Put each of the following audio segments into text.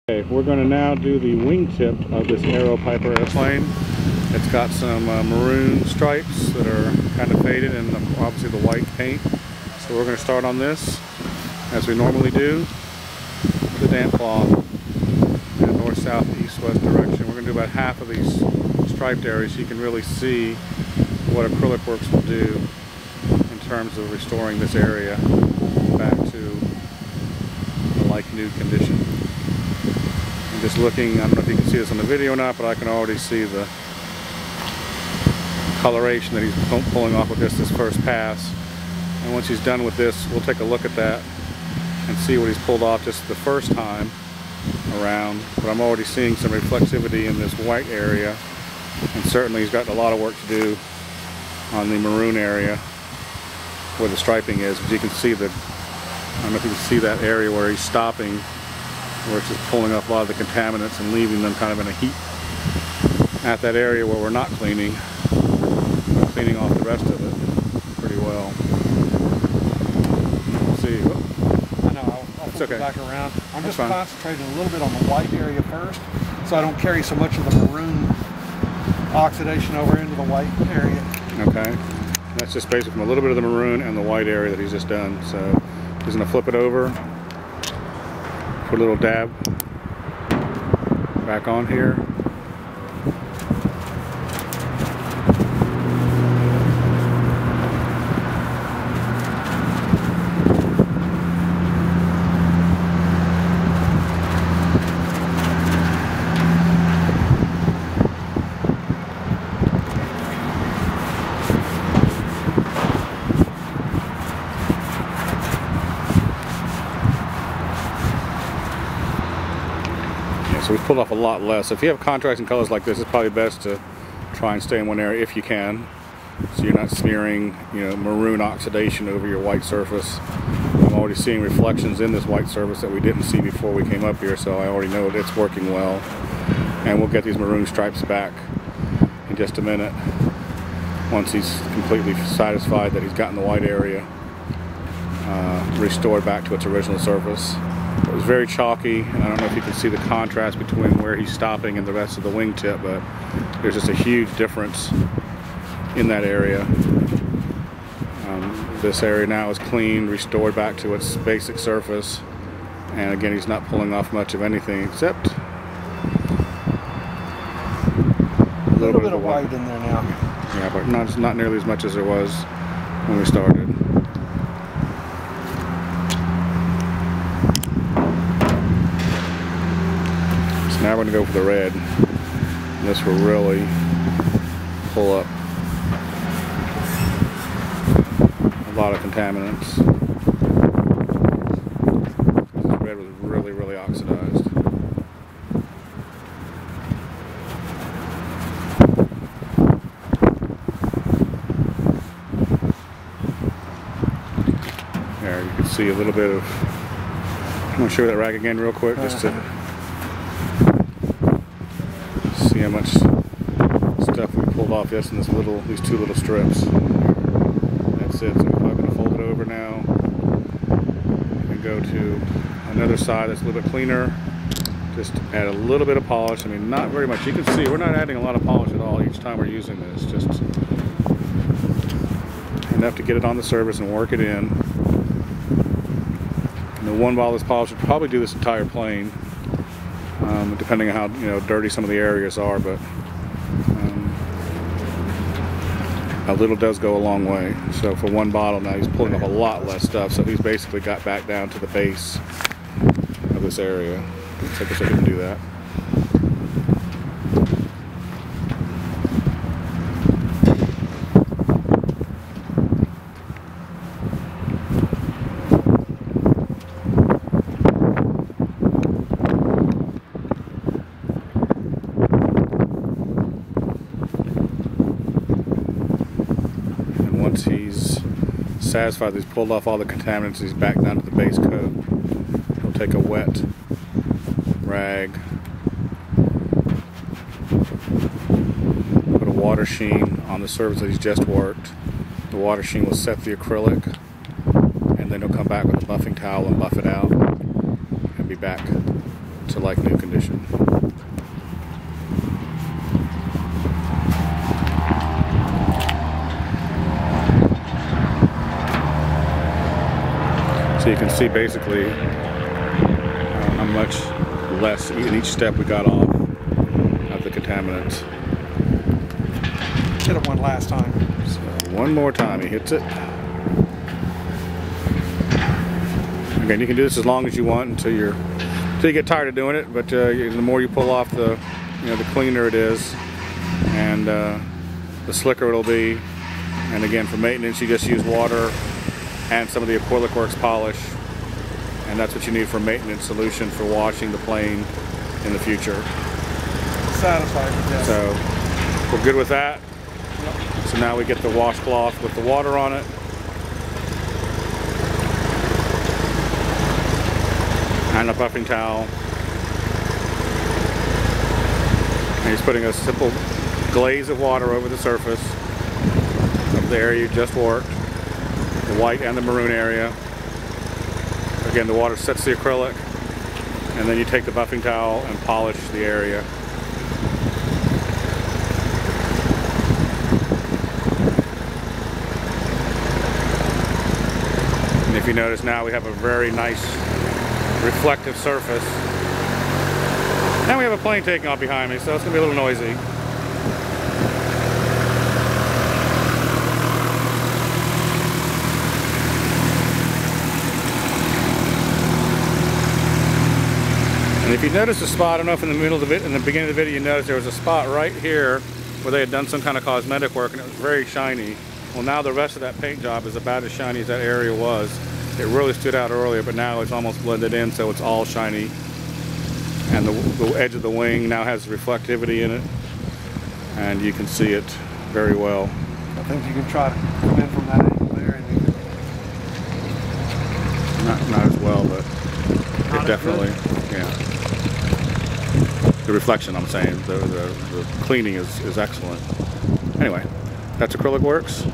Okay, we're going to now do the wingtip of this Aero Piper airplane. It's got some maroon stripes that are kind of faded and obviously the white paint. So we're going to start on this as we normally do, the damp cloth in a north, south, east, west direction. We're going to do about half of these striped areas so you can really see what Acrylic-Werks will do in terms of restoring this area back to a like new condition. Just looking, I don't know if you can see this on the video or not, but I can already see the coloration that he's pulling off with this first pass. And once he's done with this, we'll take a look at that and see what he's pulled off just the first time around. But I'm already seeing some reflexivity in this white area, and certainly he's got a lot of work to do on the maroon area where the striping is. But you can see the, I don't know if you can see that area where he's stopping, where it's just pulling off a lot of the contaminants and leaving them kind of in a heap at that area where we're not cleaning. We're cleaning off the rest of it pretty well. Let's see. Oh. I know, I'll flip it back around. I'm just concentrating a little bit on the white area first, so I don't carry so much of the maroon oxidation over into the white area. Okay. That's just basically from a little bit of the maroon and the white area that he's just done. So he's going to flip it over. Put a little dab back on here. So we've pulled off a lot less. If you have contrasting colors like this, it's probably best to try and stay in one area if you can, so you're not smearing, maroon oxidation over your white surface. I'm already seeing reflections in this white surface that we didn't see before we came up here, so I already know that it's working well. And we'll get these maroon stripes back in just a minute once he's completely satisfied that he's gotten the white area restored back to its original surface. It was very chalky, and I don't know if you can see the contrast between where he's stopping and the rest of the wingtip, but there's just a huge difference in that area. This area now is clean, restored back to its basic surface, and again he's not pulling off much of anything except a little bit of white in there now. Yeah, but not nearly as much as there was when we started. Now we're going to go for the red, and this will really pull up a lot of contaminants. This red was really, really oxidized. There, you can see a little bit of, I'm going to show that rag again real quick, just to see how much stuff we pulled off just in these two little strips. That's it. So we're probably going to fold it over now and go to another side that's a little bit cleaner. Just add a little bit of polish. I mean, not very much. You can see we're not adding a lot of polish at all each time we're using this. Just enough to get it on the surface and work it in. And the one bottle of this polish would probably do this entire plane. Depending on how dirty some of the areas are, but a little does go a long way. So for one bottle now he's pulling up a lot less stuff, so he's basically got back down to the base of this area. Let's take a second to do that. Once he's satisfied that he's pulled off all the contaminants, he's back down to the base coat. He'll take a wet rag, put a water sheen on the surface that he's just worked. The water sheen will set the acrylic, and then he'll come back with a buffing towel and buff it out and be back to like new condition. So you can see basically how much less in each step we got off of the contaminants. Hit it one last time. So one more time he hits it. Again, you can do this as long as you want until you get tired of doing it, but the more you pull off, the cleaner it is, and the slicker it'll be. And again, for maintenance, you just use water and some of the Acrylic-Werks polish, and that's what you need for maintenance solution for washing the plane in the future. Satisfied with this. So we're good with that. Yep. So now we get the washcloth with the water on it. And a buffing towel. And he's putting a simple glaze of water over the surface of the area you just worked, the white and the maroon area. Again, the water sets the acrylic, and then you take the buffing towel and polish the area. And if you notice now, we have a very nice reflective surface. Now we have a plane taking off behind me, so it's going to be a little noisy. And if you notice the spot, I don't know if in the middle of the in the beginning of the video you noticed there was a spot right here where they had done some kind of cosmetic work and it was very shiny. Well, now the rest of that paint job is about as shiny as that area was. It really stood out earlier, but now it's almost blended in, so it's all shiny. And the edge of the wing now has reflectivity in it, and you can see it very well. I think you can try to come in from that angle there. And not as well, but it definitely, yeah. The reflection, I'm saying, the cleaning is excellent. Anyway, that's Acrylic-Werks.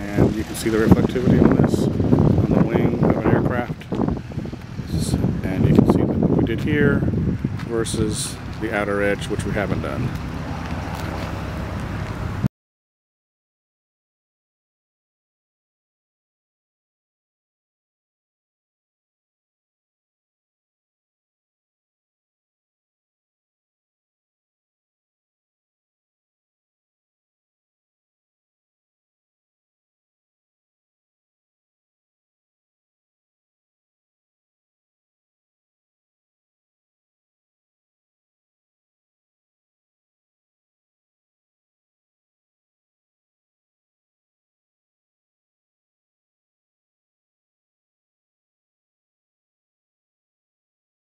And you can see the reflectivity on this, on the wing of an aircraft. And you can see what we did here versus the outer edge, which we haven't done.